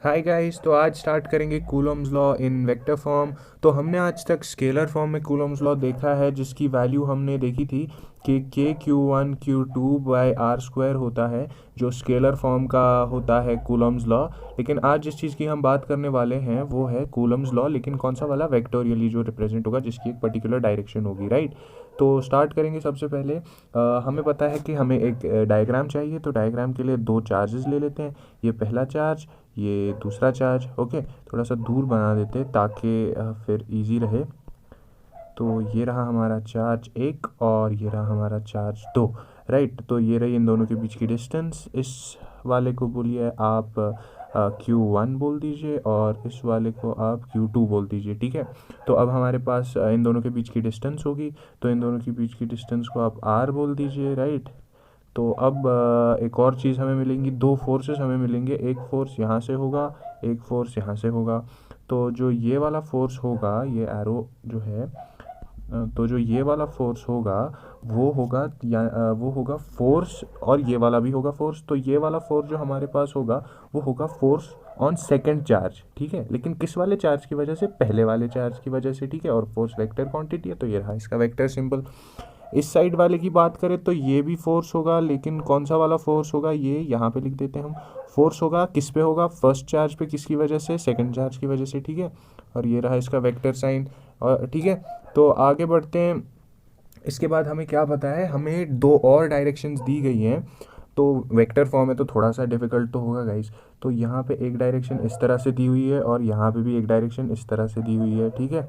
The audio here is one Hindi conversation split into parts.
हाय गाइस, तो आज स्टार्ट करेंगे Coulomb's law in vector form. तो हमने आज तक स्केलर फॉर्म में कूलम्स लॉ देखा है, जिसकी वैल्यू हमने देखी थी कि के Q1 Q2 bye are square होता है, जो स्केलर फॉर्म का होता है कूलम्स लॉ। लेकिन आज जिस चीज़ की हम बात करने वाले हैं वो है कूलम्स लॉ, लेकिन कौन सा वाला, वेक्टोरियली जो रिप्रेजेंट होगा, जिसकी एक पर्टिकुलर डायरेक्शन होगी, राइट। तो स्टार्ट करेंगे। सबसे पहले हमें पता है कि हमें एक डायग्राम चाहिए, तो डायग्राम के लिए दो चार्जेस ले लेते हैं। ये पहला चार्ज, ये दूसरा चार्ज। ओके, थोड़ा सा दूर बना देते हैं ताकि फिर इजी रहे। तो ये रहा हमारा चार्ज एक और ये रहा हमारा चार्ज दो, राइट। तो ये रही इन दोनों के बीच की डिस्टेंस। इस वाले को बोलिए आप Q1 बोल दीजिए और इस वाले को आप Q2 बोल दीजिए, ठीक है। तो अब हमारे पास इन दोनों के बीच की डिस्टेंस होगी, तो इन दोनों के बीच की डिस्टेंस को आप R बोल दीजिए, राइट। तो अब एक और चीज़ हमें मिलेंगी, दो फोर्सेस हमें मिलेंगे। एक फोर्स यहाँ से होगा, एक फोर्स यहाँ से होगा। तो जो ये वाला फोर्स होगा, ये एरो जो है, तो जो ये वाला फोर्स होगा वो होगा वो होगा फोर्स, और ये वाला भी होगा फोर्स। तो ये वाला फोर्स जो हमारे पास होगा वो होगा फोर्स ऑन सेकंड चार्ज, ठीक है। लेकिन किस वाले चार्ज की वजह से? पहले वाले चार्ज की वजह से, ठीक है। और फोर्स वेक्टर क्वांटिटी है, तो ये रहा इसका वेक्टर सिंबल। इस साइड वाले की बात करें तो ये भी फोर्स होगा, लेकिन कौन सा वाला फोर्स होगा, ये यहाँ पे लिख देते हैं हम। फोर्स होगा किस पे होगा? फर्स्ट चार्ज पे। किसकी वजह से? सेकंड चार्ज की वजह से, ठीक है। और ये रहा इसका वेक्टर साइन, और ठीक है। तो आगे बढ़ते हैं। इसके बाद हमें क्या पता है, हमें दो और डायरेक्शंस दी गई हैं। तो वेक्टर फॉर्म है तो थोड़ा सा डिफिकल्ट तो होगा गाइस। तो यहाँ पे एक डायरेक्शन इस तरह से दी हुई है और यहाँ पे भी एक डायरेक्शन इस तरह से दी हुई है, ठीक है।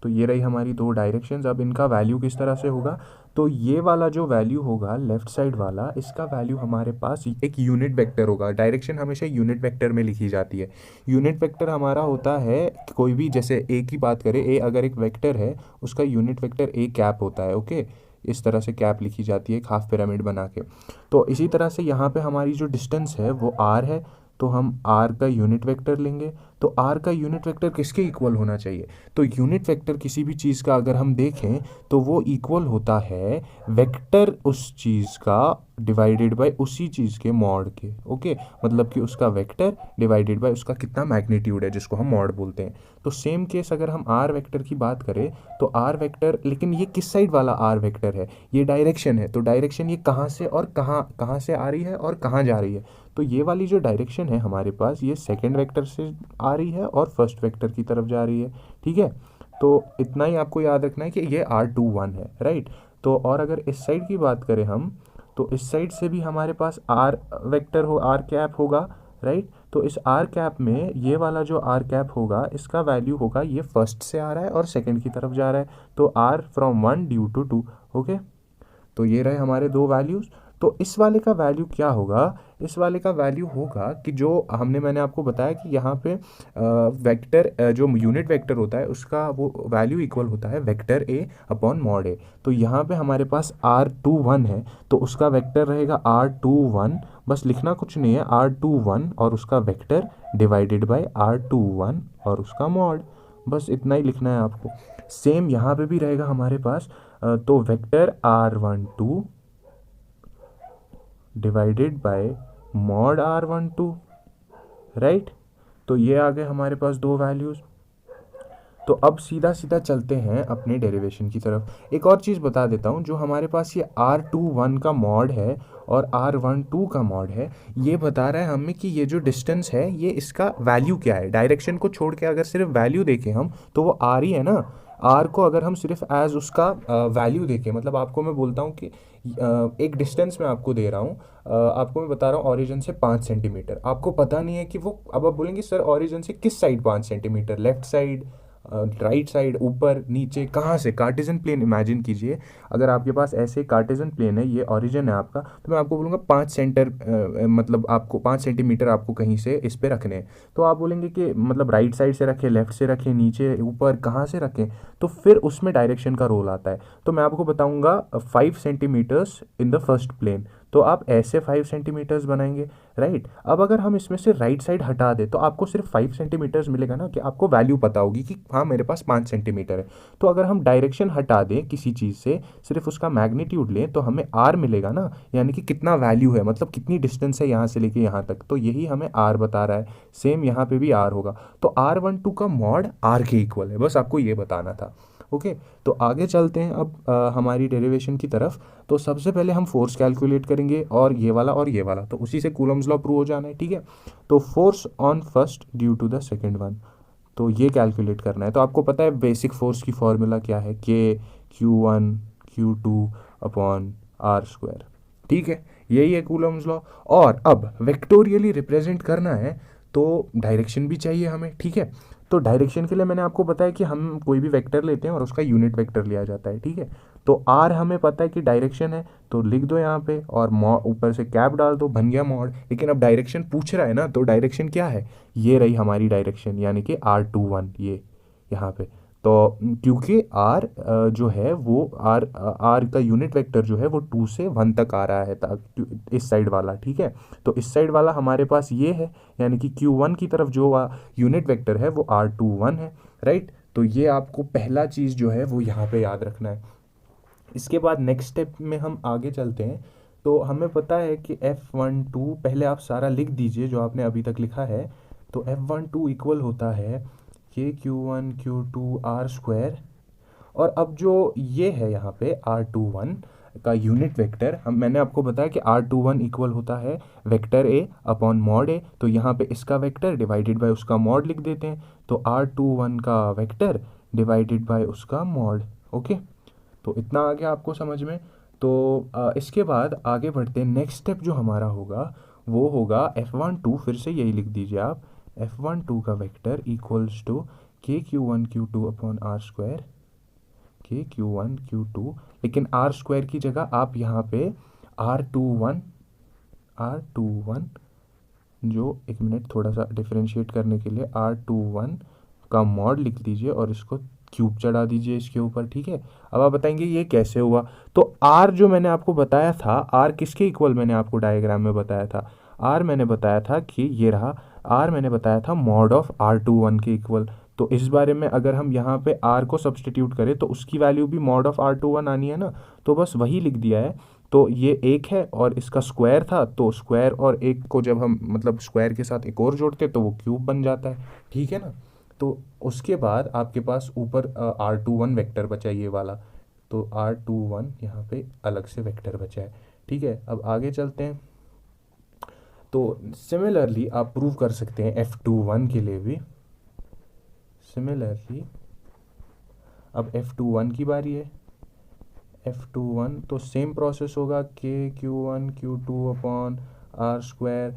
तो ये रही हमारी दो डायरेक्शंस। अब इनका वैल्यू किस तरह से होगा? तो ये वाला जो वैल्यू होगा लेफ्ट साइड वाला, इसका वैल्यू हमारे पास एक यूनिट वेक्टर होगा। डायरेक्शन हमेशा यूनिट वेक्टर में लिखी जाती है। यूनिट वेक्टर हमारा होता है, कोई भी, जैसे ए की बात करें, ए अगर एक वेक्टर है, उसका यूनिट वेक्टर ए कैप होता है, ओके। इस तरह से कैप लिखी जाती है एक हाफ पिरामिड बना के। तो इसी तरह से यहाँ पे हमारी जो डिस्टेंस है वो आर है, तो हम आर का यूनिट वेक्टर लेंगे। तो आर का यूनिट वेक्टर किसके इक्वल होना चाहिए? तो यूनिट वेक्टर किसी भी चीज़ का अगर हम देखें तो वो इक्वल होता है वेक्टर उस चीज़ का डिवाइडेड बाय उसी चीज़ के मॉड के, ओके। मतलब कि उसका वेक्टर डिवाइडेड बाय उसका कितना मैग्नीट्यूड है, जिसको हम मॉड बोलते हैं। तो सेम केस अगर हम आर वेक्टर की बात करें तो आर वेक्टर, लेकिन ये किस साइड वाला आर वेक्टर है? ये डायरेक्शन है। तो डायरेक्शन ये कहाँ से और कहाँ कहाँ से आ रही है और कहाँ जा रही है? तो ये वाली जो डायरेक्शन है हमारे पास, ये सेकेंड वेक्टर से आ रही है और फर्स्ट वेक्टर की तरफ जा रही है, ठीक है। तो इतना ही आपको याद रखना है कि ये R21 है, राइट। तो और अगर इस साइड की बात करें हम, तो इस साइड से भी हमारे पास आर वेक्टर हो, आर कैप होगा, राइट। तो इस आर कैप में ये वाला जो आर कैप होगा, इसका वैल्यू होगा, ये फर्स्ट से आ रहा है और सेकंड की तरफ जा रहा है, तो R from 1 due to 2, okay. तो ये रहे हमारे दो वैल्यूज़। तो इस वाले का वैल्यू क्या होगा? इस वाले का वैल्यू होगा कि जो मैंने आपको बताया कि यहाँ पे वेक्टर, जो यूनिट वेक्टर होता है उसका वो वैल्यू इक्वल होता है वेक्टर ए अपॉन मॉड ए। तो यहाँ पे हमारे पास R21 है, तो उसका वेक्टर रहेगा R21। बस लिखना कुछ नहीं है, R21 और उसका वेक्टर डिवाइडेड बाय R21 और उसका मॉड। बस इतना ही लिखना है आपको। सेम यहाँ पे भी रहेगा हमारे पास। तो vector R12 divided by mod R12, right. तो ये आ गए हमारे पास दो वैल्यूज़। तो अब सीधा सीधा चलते हैं अपने डेरिवेशन की तरफ। एक और चीज़ बता देता हूँ, जो हमारे पास ये R21 का मॉड है और R12 का मॉड है, ये बता रहा है हमें कि ये जो डिस्टेंस है ये इसका वैल्यू क्या है। डायरेक्शन को छोड़ के अगर सिर्फ वैल्यू देखें हम, तो वो आर ही है ना। आर को अगर हम सिर्फ एज उसका वैल्यू देखें, मतलब आपको मैं बोलता हूँ कि एक डिस्टेंस मैं आपको दे रहा हूँ, आपको मैं बता रहा हूँ ओरिजिन से 5 सेंटीमीटर। आपको पता नहीं है कि वो, अब आप बोलेंगे सर ओरिजिन से किस side 5 centimetre, left side, right side, ऊपर, नीचे, कहाँ से? कार्टेशियन प्लेन इमेजिन कीजिए। अगर आपके पास ऐसे कार्टेशियन प्लेन है, ये ओरिजिन है आपका, तो मैं आपको बोलूँगा 5 मतलब आपको 5 सेंटीमीटर आपको कहीं से इस पे रखने हैं। तो आप बोलेंगे कि मतलब राइट साइड से रखें, लेफ्ट से रखें, नीचे, ऊपर, कहाँ से रखें? तो फिर उसमें डायरेक्शन का रोल आता है। तो मैं आपको बताऊँगा 5 centimetres in the first plane. तो आप ऐसे 5 सेंटीमीटर्स बनाएंगे, राइट। अब अगर हम इसमें से राइट साइड हटा दें तो आपको सिर्फ 5 सेंटीमीटर्स मिलेगा ना, कि आपको वैल्यू पता होगी कि हाँ मेरे पास 5 सेंटीमीटर है। तो अगर हम डायरेक्शन हटा दें किसी चीज़ से, सिर्फ उसका मैग्नीट्यूड लें, तो हमें आर मिलेगा ना, यानी कि कितना वैल्यू है, मतलब कितनी डिस्टेंस है यहाँ से लेके यहाँ तक, तो यही हमें आर बता रहा है। सेम यहाँ पे भी आर होगा, तो R12 का मॉड आर के इक्वल है, बस आपको ये बताना था। ओके, तो आगे चलते हैं अब हमारी डेरिवेशन की तरफ। तो सबसे पहले हम फोर्स कैलकुलेट करेंगे, और ये वाला तो उसी से कूलम्स लॉ प्रूव हो जाना है, ठीक है। तो force on first due to the second one, तो ये कैलकुलेट करना है। तो आपको पता है बेसिक फोर्स की फॉर्मूला क्या है, Q1 Q2 upon R square, ठीक है, यही है कूलम्स लॉ। और अब वेक्टोरियली रिप्रेजेंट करना है तो डायरेक्शन भी चाहिए हमें, ठीक है। तो डायरेक्शन के लिए मैंने आपको बताया कि हम कोई भी वेक्टर लेते हैं और उसका यूनिट वेक्टर लिया जाता है, ठीक है। तो आर हमें पता है कि डायरेक्शन है, तो लिख दो यहाँ पे, और ऊपर से कैप डाल दो, बन गया मॉड। लेकिन अब डायरेक्शन पूछ रहा है ना, तो डायरेक्शन क्या है, ये रही हमारी डायरेक्शन, यानी कि R21, ये यहाँ पे। तो क्योंकि आर जो है वो आर का यूनिट वेक्टर जो है वो 2 से 1 तक आ रहा है, इस साइड वाला, ठीक है। तो इस साइड वाला हमारे पास ये है, यानी कि Q1 की तरफ जो यूनिट वेक्टर है वो R21 है, राइट। तो ये आपको पहला चीज़ जो है वो यहाँ पे याद रखना है। इसके बाद नेक्स्ट स्टेप में हम आगे चलते हैं। तो हमें पता है कि F12, पहले आप सारा लिख दीजिए जो आपने अभी तक लिखा है। तो F12 इक्वल होता है KQ1 Q2 आर स्क्वायर, और अब जो ये है यहाँ पे R21 का यूनिट वेक्टर, मैंने आपको बताया कि R21 इक्वल होता है वेक्टर ए अपॉन मॉड ए, तो यहाँ पे इसका वेक्टर डिवाइडेड बाय उसका मॉड लिख देते हैं। तो R21 का वेक्टर डिवाइडेड बाय उसका मॉड। ओके, तो इतना आ गया आपको समझ में। तो इसके बाद आगे बढ़ते हैं। नेक्स्ट स्टेप जो हमारा होगा वो होगा F12, फिर से यही लिख दीजिए आप, F12 का vector equals to KQ1 Q2 upon R square, KQ1 Q2, लेकिन आर स्क्वायर की जगह आप यहाँ पे R21 जो, एक मिनट, थोड़ा सा डिफरेंशिएट करने के लिए R21 का मॉड लिख दीजिए और इसको क्यूब चढ़ा दीजिए इसके ऊपर, ठीक है। अब आप बताएंगे ये कैसे हुआ। तो R जो मैंने आपको बताया था, R किसके इक्वल मैंने आपको डायग्राम में बताया था, R मैंने बताया था कि ये रहा, R मैंने बताया था मॉड ऑफ R21 के इक्वल। तो इस बारे में अगर हम यहाँ पे R को सब्सटीट्यूट करें तो उसकी वैल्यू भी मॉड ऑफ R21 आनी है ना, तो बस वही लिख दिया है। तो ये एक है और इसका स्क्वायर था, तो स्क्वायर और एक को जब हम मतलब स्क्वायर के साथ एक और जोड़ते तो वो क्यूब बन जाता है, ठीक है ना। तो उसके बाद आपके पास ऊपर R21 वेक्टर बचा ये वाला, तो R21 यहाँ पे अलग से वेक्टर बचा है, ठीक है। अब आगे चलते हैं। तो सिमिलरली आप प्रूव कर सकते हैं F21 के लिए भी। सिमिलरली अब F21 की बारी है। F21 तो सेम प्रोसेस होगा, KQ1 Q2 upon R square,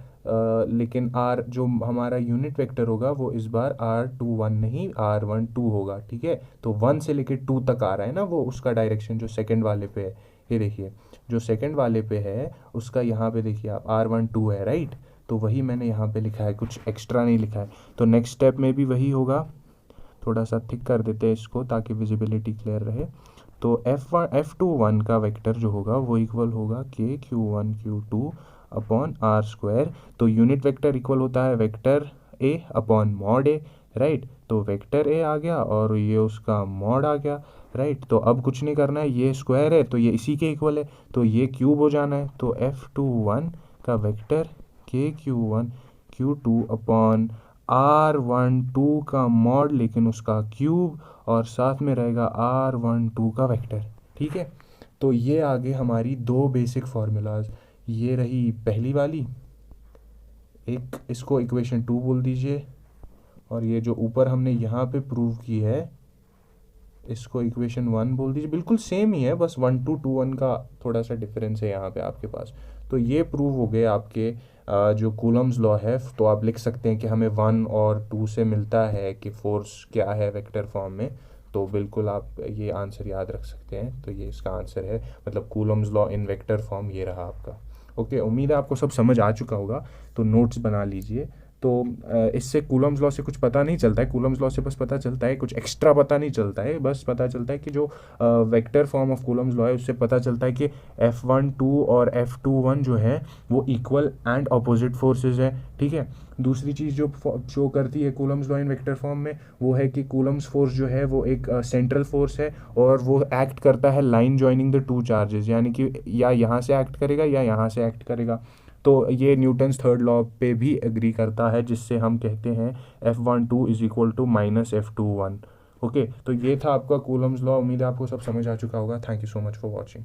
लेकिन R जो हमारा यूनिट वेक्टर होगा वो इस बार R21 नहीं R12 होगा, ठीक है। तो 1 से लेकर 2 तक आ रहा है ना वो, उसका डायरेक्शन जो सेकंड वाले पे है, ये देखिए जो सेकंड वाले पे है उसका यहाँ पे देखिए आप R12 है, राइट। तो वही मैंने यहाँ पे लिखा है, कुछ एक्स्ट्रा नहीं लिखा है। तो नेक्स्ट स्टेप में भी वही होगा, थोड़ा सा थिक कर देते हैं इसको ताकि विजिबिलिटी क्लियर रहे। तो F21 का वेक्टर जो होगा वो इक्वल होगा KQ1 Q2 upon R square. तो यूनिट वेक्टर इक्वल होता है vector A upon mod A, right. तो वेक्टर ए आ गया और ये उसका मॉड आ गया, राइट। तो अब कुछ नहीं करना है, ये स्क्वायर है तो ये इसी के इक्वल है, तो ये क्यूब हो जाना है। तो F21 का vector KQ1 Q2 upon R12 का मॉड, लेकिन उसका क्यूब, और साथ में रहेगा R12 का वेक्टर, ठीक है। तो ये आगे हमारी दो बेसिक फार्मूलाज, ये रही पहली वाली, एक इसको इक्वेशन 2 बोल दीजिए, और ये जो ऊपर हमने यहाँ पे प्रूव की है इसको इक्वेशन 1 बोल दीजिए। बिल्कुल सेम ही है, बस 1 to 2 1 का थोड़ा सा डिफरेंस है यहाँ पे आपके पास। तो ये प्रूव हो गए आपके जो कूलम्स लॉ है। तो आप लिख सकते हैं कि हमें 1 और 2 से मिलता है कि फोर्स क्या है वेक्टर फॉर्म में। तो बिल्कुल आप ये आंसर याद रख सकते हैं। तो ये इसका आंसर है, मतलब Coulomb's law in vector form ये रहा आपका। ओके, उम्मीद है आपको सब समझ आ चुका होगा। तो नोट्स बना लीजिए तो इससे कूलम्स लॉ से कुछ पता नहीं चलता है, कूलम्स लॉ से बस पता चलता है, कुछ एक्स्ट्रा पता नहीं चलता है, बस पता चलता है कि जो vector form of Coulomb's law है उससे पता चलता है कि F12 और F21 जो है वो इक्वल एंड अपोजिट फोर्सेस है। ठीक है, दूसरी चीज़ जो शो करती है Coulomb's law in vector form में वो है कि कूलम्स फोर्स जो है वो एक सेंट्रल फोर्स है और वो एक्ट करता है line joining the two charges, यानी कि या यहाँ से एक्ट करेगा या यहाँ से एक्ट करेगा। तो ये न्यूटन्स थर्ड लॉ पे भी एग्री करता है, जिससे हम कहते हैं F12 is equal to minus F21। Okay, तो ये था आपका कूलम्स लॉ। उम्मीद है आपको सब समझ आ चुका होगा। Thank you so much for watching.